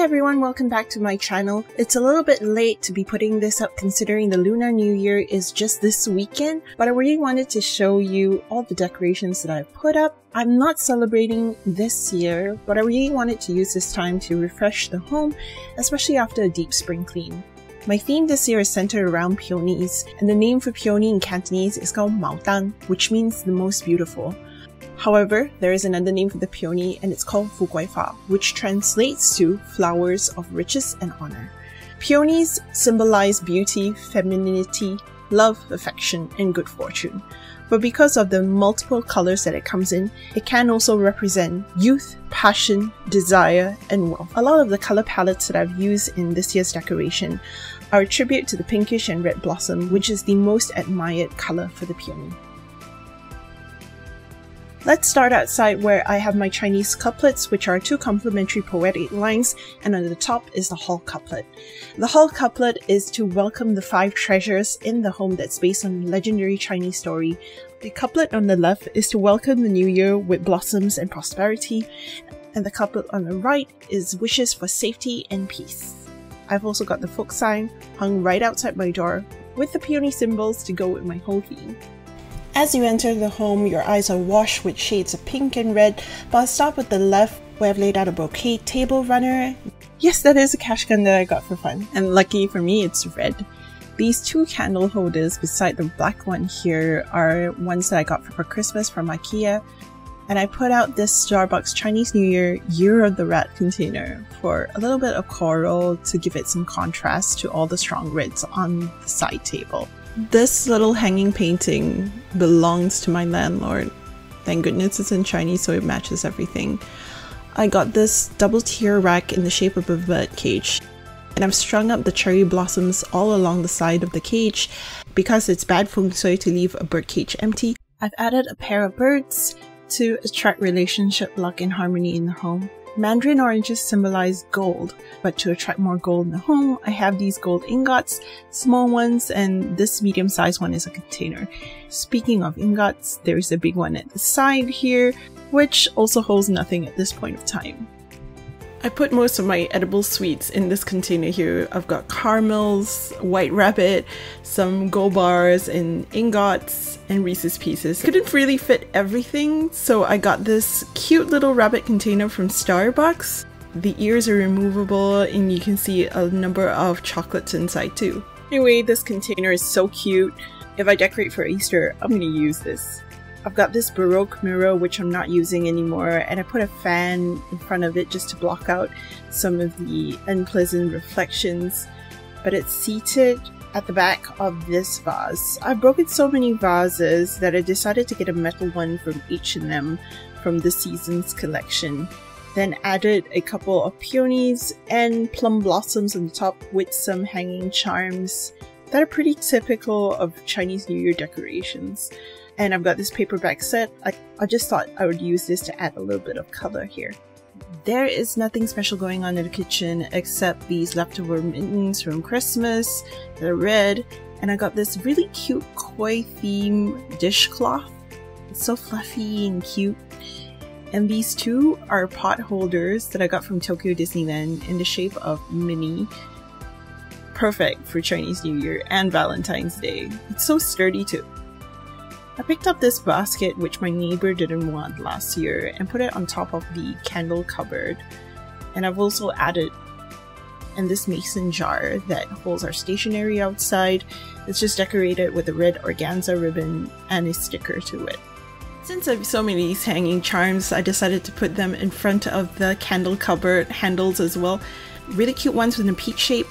everyone, welcome back to my channel. It's a little bit late to be putting this up considering the Lunar New Year is just this weekend, but I really wanted to show you all the decorations that I've put up. I'm not celebrating this year, but I really wanted to use this time to refresh the home, especially after a deep spring clean. My theme this year is centered around peonies, and the name for peony in Cantonese is called Mao Dan, which means the most beautiful. However, there is another name for the peony and it's called Fu Guai Fa, which translates to flowers of riches and honor. Peonies symbolize beauty, femininity, love, affection, and good fortune. But because of the multiple colors that it comes in, it can also represent youth, passion, desire, and wealth. A lot of the color palettes that I've used in this year's decoration are a tribute to the pinkish and red blossom, which is the most admired color for the peony. Let's start outside where I have my Chinese couplets, which are two complementary poetic lines, and on the top is the hall couplet. The hall couplet is to welcome the 5 treasures in the home that's based on the legendary Chinese story. The couplet on the left is to welcome the new year with blossoms and prosperity, and the couplet on the right is wishes for safety and peace. I've also got the folk sign hung right outside my door with the peony symbols to go with my whole theme. As you enter the home, your eyes are washed with shades of pink and red, but I'll start with the left where I've laid out a bouquet table runner. Yes, that is a cash gun that I got for fun, and lucky for me it's red. These 2 candle holders beside the black one here are ones that I got for Christmas from IKEA, and I put out this Starbucks Chinese New Year Year of the Rat container for a little bit of coral to give it some contrast to all the strong reds on the side table. This little hanging painting belongs to my landlord. Thank goodness it's in Chinese so it matches everything. I got this double tier rack in the shape of a bird cage, and I've strung up the cherry blossoms all along the side of the cage. Because it's bad feng shui to leave a bird cage empty, I've added a pair of birds to attract relationship, luck, and harmony in the home. Mandarin oranges symbolize gold, but to attract more gold in the home, I have these gold ingots, small ones, and this medium-sized one is a container. Speaking of ingots, there's a big one at the side here, which also holds nothing at this point of time. I put most of my edible sweets in this container here. I've got caramels, white rabbit, some gold bars and ingots, and Reese's Pieces. Couldn't really fit everything, so I got this cute little rabbit container from Starbucks. The ears are removable and you can see a number of chocolates inside too. Anyway, this container is so cute. If I decorate for Easter, I'm gonna use this. I've got this Baroque mirror which I'm not using anymore, and I put a fan in front of it just to block out some of the unpleasant reflections, but it's seated at the back of this vase. I've broken so many vases that I decided to get a metal one from H&M from this season's collection, then added a couple of peonies and plum blossoms on the top with some hanging charms that are pretty typical of Chinese New Year decorations. And I've got this paperback set. I just thought I would use this to add a little bit of color here. There is nothing special going on in the kitchen except these leftover mittens from Christmas that are red, and I got this really cute koi theme dishcloth. It's so fluffy and cute. And these 2 are pot holders that I got from Tokyo Disneyland in the shape of Minnie. Perfect for Chinese New Year and Valentine's Day. It's so sturdy too. I picked up this basket which my neighbor didn't want last year and put it on top of the candle cupboard. And I've also added in this mason jar that holds our stationery outside. It's just decorated with a red organza ribbon and a sticker to it. Since I have so many of these hanging charms, I decided to put them in front of the candle cupboard handles as well. Really cute ones with a peach shape.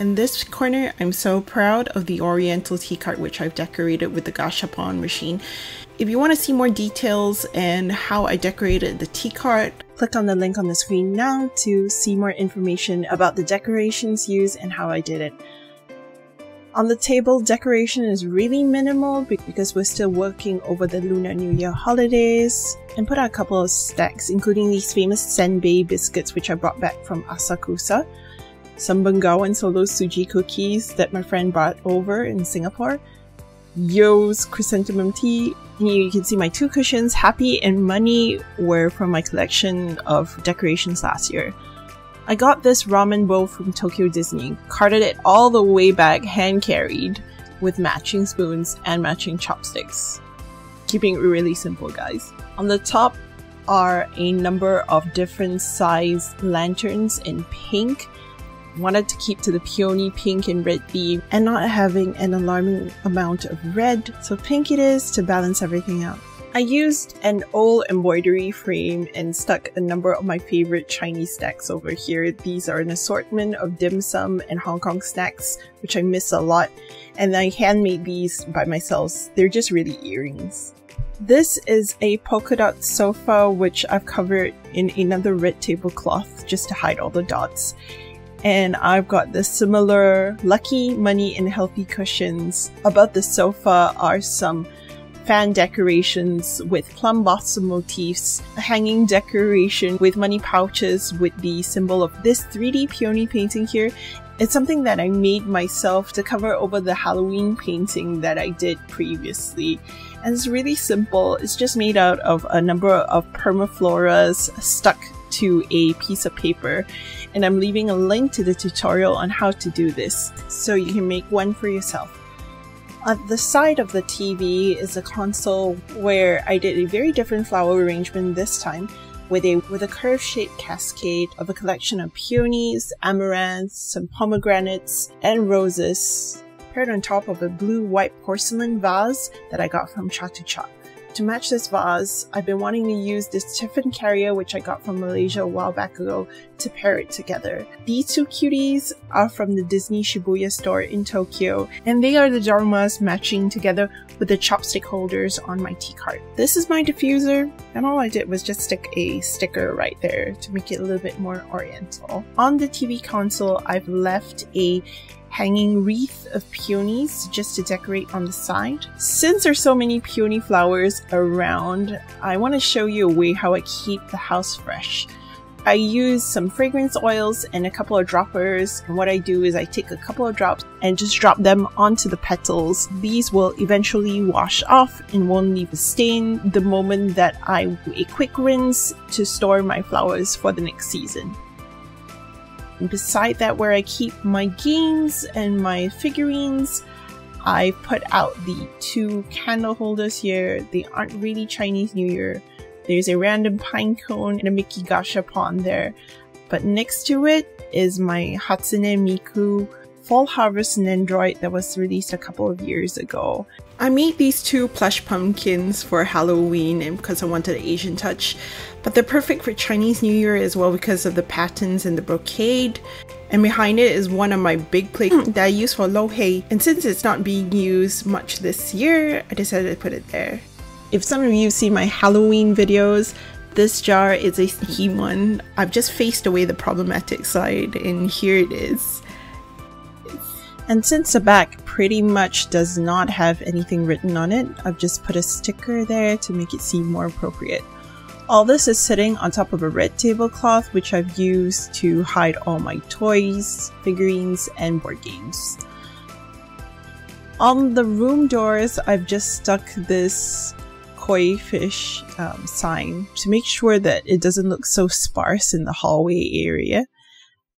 In this corner, I'm so proud of the Oriental tea cart which I've decorated with the gashapon machine. If you want to see more details and how I decorated the tea cart, click on the link on the screen now to see more information about the decorations used and how I did it. On the table, decoration is really minimal because we're still working over the Lunar New Year holidays, and put out a couple of stacks including these famous senbei biscuits which I brought back from Asakusa, some Bengawan Solo Suji cookies that my friend brought over in Singapore, Yo's chrysanthemum tea, and you can see my 2 cushions, Happy and Money, were from my collection of decorations last year. I got this ramen bowl from Tokyo Disney, carted it all the way back hand carried with matching spoons and matching chopsticks. Keeping it really simple, guys. On the top are a number of different size lanterns in pink. Wanted to keep to the peony pink and red theme and not having an alarming amount of red, so pink it is to balance everything out. I used an old embroidery frame and stuck a number of my favorite Chinese snacks over here. These are an assortment of dim sum and Hong Kong snacks, which I miss a lot, and I handmade these by myself. They're just really earrings. This is a polka dot sofa, which I've covered in another red tablecloth just to hide all the dots. And I've got the similar Lucky, Money, and Healthy cushions. Above the sofa are some fan decorations with plum blossom motifs, a hanging decoration with money pouches with the symbol of this 3D peony painting here. It's something that I made myself to cover over the Halloween painting that I did previously. And it's really simple. It's just made out of a number of permafloras stuck to a piece of paper, and I'm leaving a link to the tutorial on how to do this so you can make one for yourself. At the side of the TV is a console where I did a very different flower arrangement this time with a curve-shaped cascade of a collection of peonies, amaranths, some pomegranates, and roses paired on top of a blue-white porcelain vase that I got from Chatuchak. To match this vase, I've been wanting to use this tiffin carrier which I got from Malaysia a while back ago to pair it together. These two cuties are from the Disney Shibuya store in Tokyo, and they are the darumas matching together with the chopstick holders on my tea cart. This is my diffuser, and all I did was just stick a sticker right there to make it a little bit more oriental. On the TV console, I've left a hanging wreath of peonies just to decorate on the side. Since there's so many peony flowers around, I want to show you a way how I keep the house fresh. I use some fragrance oils and a couple of droppers, and what I do is I take a couple of drops and just drop them onto the petals. These will eventually wash off and won't leave a stain the moment that I do a quick rinse to store my flowers for the next season. And beside that, where I keep my games and my figurines, I put out the two candle holders here. They aren't really Chinese New Year. There's a random pine cone and a Mickey Gashapon there. But next to it is my Hatsune Miku Fall Harvest Nendroid that was released a couple of years ago. I made these two plush pumpkins for Halloween and because I wanted an Asian touch, but they're perfect for Chinese New Year as well because of the patterns and the brocade. And behind it is one of my big plates that I use for lo hei, and since it's not being used much this year, I decided to put it there. If some of you see my Halloween videos, this jar is a sneaky one. I've just faced away the problematic side, and here it is. And since the back pretty much does not have anything written on it, I've just put a sticker there to make it seem more appropriate. All this is sitting on top of a red tablecloth, which I've used to hide all my toys, figurines, and board games. On the room doors, I've just stuck this koi fish sign to make sure that it doesn't look so sparse in the hallway area.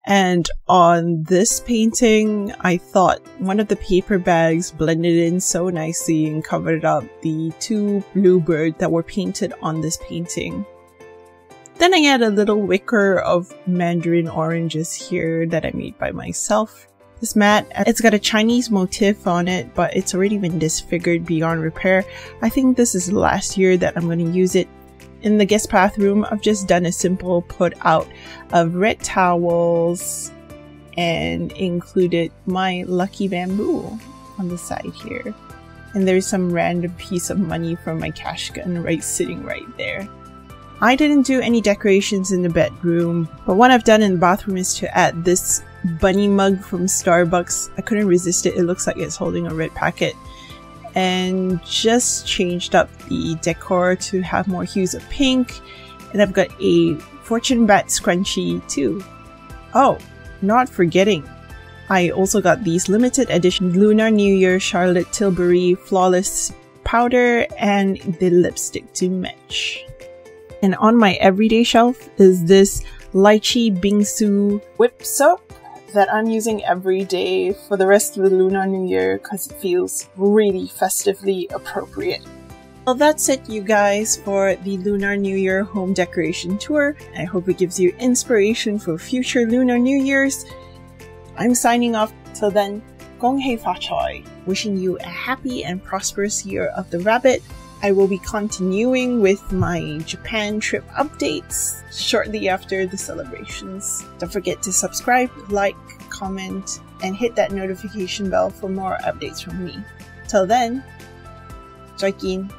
And on this painting, I thought one of the paper bags blended in so nicely and covered up the two bluebirds that were painted on this painting. Then I added a little wicker of mandarin oranges here that I made by myself. This mat, it's got a Chinese motif on it, but it's already been disfigured beyond repair. I think this is the last year that I'm going to use it. In the guest bathroom, I've just done a simple put out of red towels and included my lucky bamboo on the side here. And there's some random piece of money from my cash gun sitting right there. I didn't do any decorations in the bedroom, but what I've done in the bathroom is to add this bunny mug from Starbucks. I couldn't resist it. It looks like it's holding a red packet. And just changed up the decor to have more hues of pink. And I've got a fortune bat scrunchie too. Oh, not forgetting, I also got these limited edition Lunar New Year Charlotte Tilbury Flawless powder and the lipstick to match. And on my everyday shelf is this lychee bingsu whip soap that I'm using every day for the rest of the Lunar New Year because it feels really festively appropriate. Well, that's it, you guys, for the Lunar New Year home decoration tour. I hope it gives you inspiration for future Lunar New Years. I'm signing off. Till then, Gong Hei Fa Choi, wishing you a happy and prosperous year of the rabbit. I will be continuing with my Japan trip updates shortly after the celebrations. Don't forget to subscribe, like, comment, and hit that notification bell for more updates from me. Till then, Joikin.